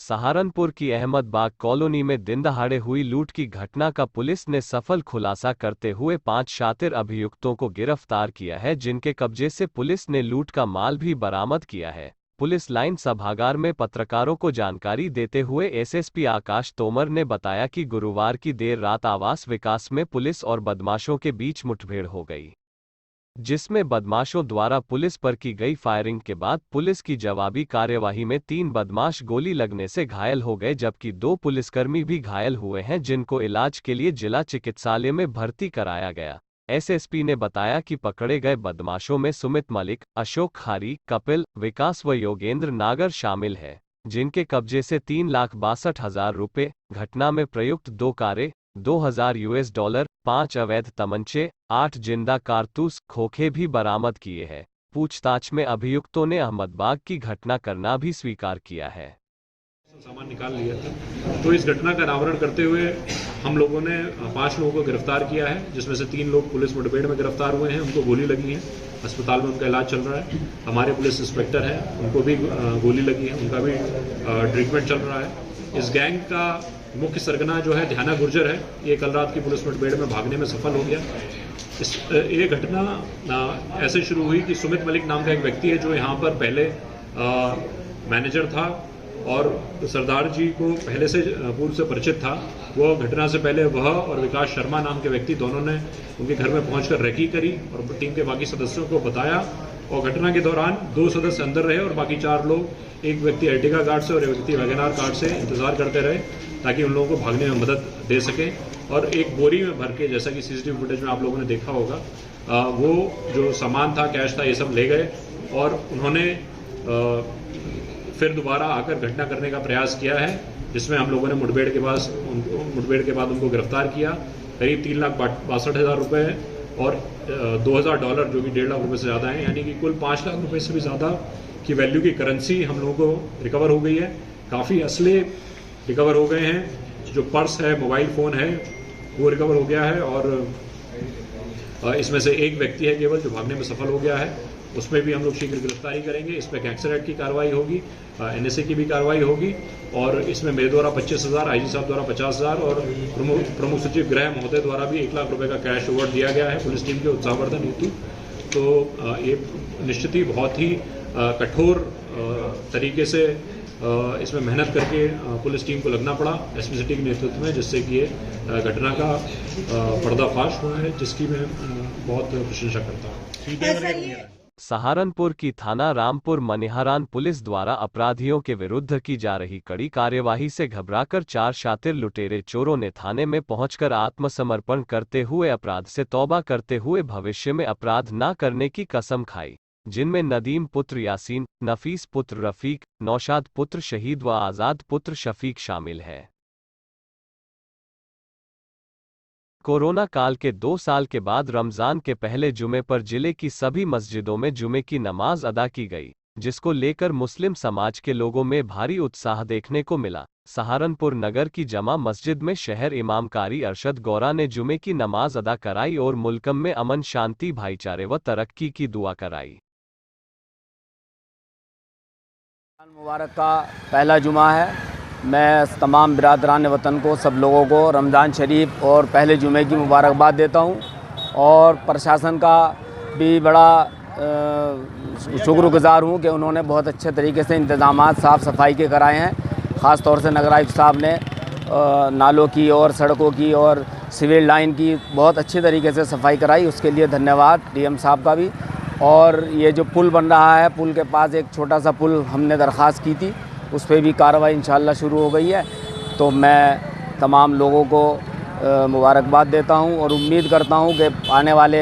सहारनपुर की अहमदबाग कॉलोनी में दिनदहाड़े हुई लूट की घटना का पुलिस ने सफल खुलासा करते हुए 5 शातिर अभियुक्तों को गिरफ्तार किया है, जिनके कब्जे से पुलिस ने लूट का माल भी बरामद किया है। पुलिस लाइन सभागार में पत्रकारों को जानकारी देते हुए एसएसपी आकाश तोमर ने बताया कि गुरुवार की देर रात आवास विकास में पुलिस और बदमाशों के बीच मुठभेड़ हो गई, जिसमें बदमाशों द्वारा पुलिस पर की गई फायरिंग के बाद पुलिस की जवाबी कार्यवाही में 3 बदमाश गोली लगने से घायल हो गए, जबकि 2 पुलिसकर्मी भी घायल हुए हैं, जिनको इलाज के लिए जिला चिकित्सालय में भर्ती कराया गया। एसएसपी ने बताया कि पकड़े गए बदमाशों में सुमित मलिक, अशोक खारी, कपिल, विकास व योगेंद्र नागर शामिल है, जिनके कब्जे से 3,62,000 रुपये, घटना में प्रयुक्त 2 कारें, $2,000, 5 अवैध तमंचे, 8 जिंदा कारतूस खोखे भी बरामद किए हैं। पूछताछ में अभियुक्तों ने अहमदबाग की घटना करना भी स्वीकार किया है। सामान निकाल लिया था, तो इस घटना का अनावरण करते हुए हम लोगों ने 5 लोगों को गिरफ्तार किया है, जिसमें से 3 लोग पुलिस मुठभेड़ में गिरफ्तार हुए हैं। उनको गोली लगी है, अस्पताल में उनका इलाज चल रहा है। हमारे पुलिस इंस्पेक्टर हैं, उनको भी गोली लगी है, उनका भी ट्रीटमेंट चल रहा है। इस गैंग का मुख्य सरगना जो है ध्याना गुर्जर है, ये कल रात की पुलिस मुठभेड़ में भागने में सफल हो गया। ये घटना ऐसे शुरू हुई कि सुमित मलिक नाम का एक व्यक्ति है, जो यहाँ पर पहले मैनेजर था और सरदार जी को पहले से पूर्व से परिचित था। वो घटना से पहले वह और विकास शर्मा नाम के व्यक्ति दोनों ने उनके घर में पहुंचकर रेकी करी और टीम के बाकी सदस्यों को बताया, और घटना के दौरान 2 सदस्य अंदर रहे और बाकी 4 लोग, एक व्यक्ति अर्टिगा कार से और एक व्यक्ति वैगनार कार से इंतजार करते रहे ताकि उन लोगों को भागने में मदद दे सकें। और एक बोरी में भर के, जैसा कि सीसीटीवी फुटेज में आप लोगों ने देखा होगा, वो जो सामान था, कैश था, ये सब ले गए और उन्होंने फिर दोबारा आकर घटना करने का प्रयास किया है, जिसमें हम लोगों ने मुठभेड़ के बाद उनको गिरफ्तार किया। करीब 3,62,000 रुपये और $2,000 जो कि 1.5 लाख रुपये से ज़्यादा है, यानी कि कुल 5 लाख रुपये से भी ज़्यादा की वैल्यू की करेंसी हम लोगों को रिकवर हो गई है। काफ़ी असले रिकवर हो गए हैं, जो पर्स है, मोबाइल फ़ोन है, वो रिकवर हो गया है। और इसमें से एक व्यक्ति है केवल जो भागने में सफल हो गया है, उसमें भी हम लोग शीघ्र गिरफ्तारी करेंगे। इस पर गैंगस्टर एक्ट की कार्रवाई होगी, एनएसए की भी कार्रवाई होगी, और इसमें मेरे द्वारा 25,000, आईजी साहब द्वारा 50,000 और प्रमुख सचिव गृह महोदय द्वारा भी 1 लाख रुपए का कैश अवार्ड दिया गया है पुलिस टीम के उत्साहवर्धन हेतु। तो ये निश्चित ही बहुत ही कठोर तरीके से इसमें मेहनत करके पुलिस टीम को लगना पड़ा एसपी सिटी के नेतृत्व में, जिससे कि ये घटना का पर्दाफाश हुआ है, जिसकी मैं बहुत प्रशंसा करता हूँ। सहारनपुर की थाना रामपुर मनिहारान पुलिस द्वारा अपराधियों के विरुद्ध की जा रही कड़ी कार्यवाही से घबराकर 4 शातिर लुटेरे चोरों ने थाने में पहुंचकर आत्मसमर्पण करते हुए अपराध से तौबा करते हुए भविष्य में अपराध न करने की कसम खाई, जिनमें नदीम पुत्र यासीन, नफीस पुत्र रफीक, नौशाद पुत्र शहीद व आजाद पुत्र शफीक शामिल है। कोरोना काल के 2 साल के बाद रमजान के पहले जुमे पर जिले की सभी मस्जिदों में जुमे की नमाज अदा की गई, जिसको लेकर मुस्लिम समाज के लोगों में भारी उत्साह देखने को मिला। सहारनपुर नगर की जमा मस्जिद में शहर इमाम कारी अरशद गौरा ने जुमे की नमाज अदा कराई और मुल्कम में अमन, शांति, भाईचारे व तरक्की की दुआ कराई। मुबारक का पहला जुमा है। मैं तमाम बिरादरान वतन को, सब लोगों को रमज़ान शरीफ और पहले जुमे की मुबारकबाद देता हूं, और प्रशासन का भी बड़ा शुक्रगुजार हूं कि उन्होंने बहुत अच्छे तरीके से इंतज़ामात साफ़ सफाई के कराए हैं। ख़ास तौर से नगर आयुक्त साहब ने नालों की और सड़कों की और सिविल लाइन की बहुत अच्छे तरीके से सफाई कराई, उसके लिए धन्यवाद डीएम साहब का भी। और ये जो पुल बन रहा है, पुल के पास एक छोटा सा पुल हमने दरख्वास्त की थी, उस पर भी कार्रवाई इंशाल्लाह शुरू हो गई है। तो मैं तमाम लोगों को मुबारकबाद देता हूं और उम्मीद करता हूं कि आने वाले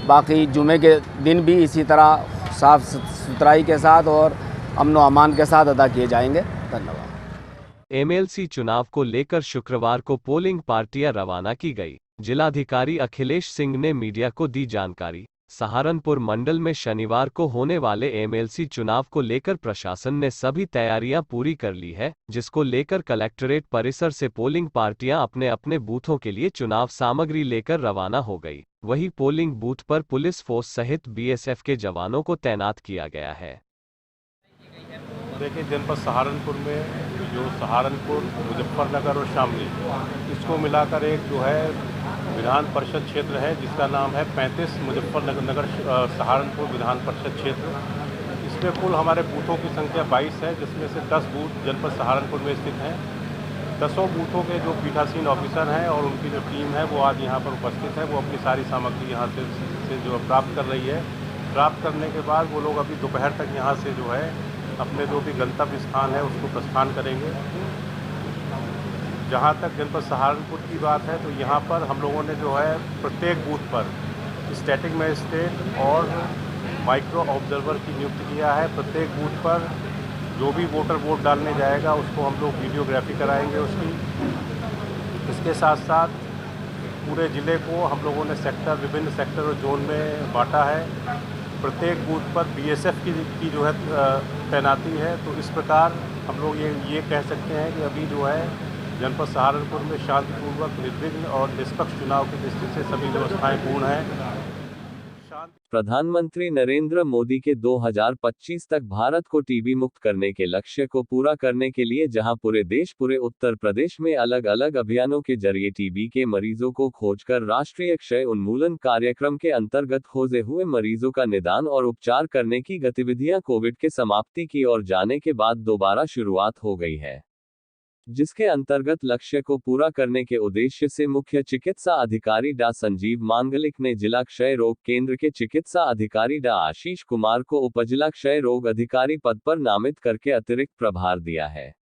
बाकी जुमे के दिन भी इसी तरह साफ़ सुथराई के साथ और अमन व अमान के साथ अदा किए जाएंगे। धन्यवाद। एमएलसी चुनाव को लेकर शुक्रवार को पोलिंग पार्टियां रवाना की गई। जिलाधिकारी अखिलेश सिंह ने मीडिया को दी जानकारी। सहारनपुर मंडल में शनिवार को होने वाले एमएलसी चुनाव को लेकर प्रशासन ने सभी तैयारियां पूरी कर ली है, जिसको लेकर कलेक्ट्रेट परिसर से पोलिंग पार्टियां अपने अपने बूथों के लिए चुनाव सामग्री लेकर रवाना हो गई। वहीं पोलिंग बूथ पर पुलिस फोर्स सहित बीएसएफ के जवानों को तैनात किया गया है। देखिए, जनपद सहारनपुर में जो सहारनपुर, मुजफ्फरनगर और शामली, इसको मिलाकर एक जो है विधान परिषद क्षेत्र है जिसका नाम है 35 मुजफ्फरनगर सहारनपुर विधान परिषद क्षेत्र। इसमें कुल हमारे बूथों की संख्या 22 है, जिसमें से 10 बूथ जनपद सहारनपुर में स्थित हैं। 10 बूथों के जो पीठासीन ऑफिसर हैं और उनकी जो टीम है वो आज यहाँ पर उपस्थित है। वो अपनी सारी सामग्री यहाँ से जो प्राप्त कर रही है। प्राप्त करने के बाद वो लोग अभी दोपहर तक यहाँ से जो है अपने जो भी गंतव्य स्थान है उसको प्रस्थान करेंगे। जहाँ तक जनपद सहारनपुर की बात है तो यहाँ पर हम लोगों ने जो है प्रत्येक बूथ पर स्टैटिक मजिस्ट्रेट और माइक्रो ऑब्जर्वर की नियुक्ति किया है। प्रत्येक बूथ पर जो भी वोटर वोट डालने जाएगा उसको हम लोग वीडियोग्राफी कराएंगे उसकी। इसके साथ साथ पूरे ज़िले को हम लोगों ने विभिन्न सेक्टर और जोन में बांटा है। प्रत्येक बूथ पर बीएसएफ की जो है तैनाती है। तो इस प्रकार हम लोग ये कह सकते हैं कि अभी जो है जनपद सहारनपुर में शांतिपूर्वक, निर्विघ्न और निष्पक्ष चुनाव की दृष्टि से सभी व्यवस्थाएं पूर्ण हैं। प्रधानमंत्री नरेंद्र मोदी के 2025 तक भारत को टीबी मुक्त करने के लक्ष्य को पूरा करने के लिए जहां पूरे उत्तर प्रदेश में अलग अलग अभियानों के जरिए टीबी के मरीजों को खोजकर राष्ट्रीय क्षय उन्मूलन कार्यक्रम के अंतर्गत खोजे हुए मरीजों का निदान और उपचार करने की गतिविधियां कोविड के समाप्ति की ओर जाने के बाद दोबारा शुरुआत हो गई है, जिसके अंतर्गत लक्ष्य को पूरा करने के उद्देश्य से मुख्य चिकित्सा अधिकारी डा संजीव मांगलिक ने जिला क्षय रोग केंद्र के चिकित्सा अधिकारी डा आशीष कुमार को उपजिला क्षय रोग अधिकारी पद पर नामित करके अतिरिक्त प्रभार दिया है।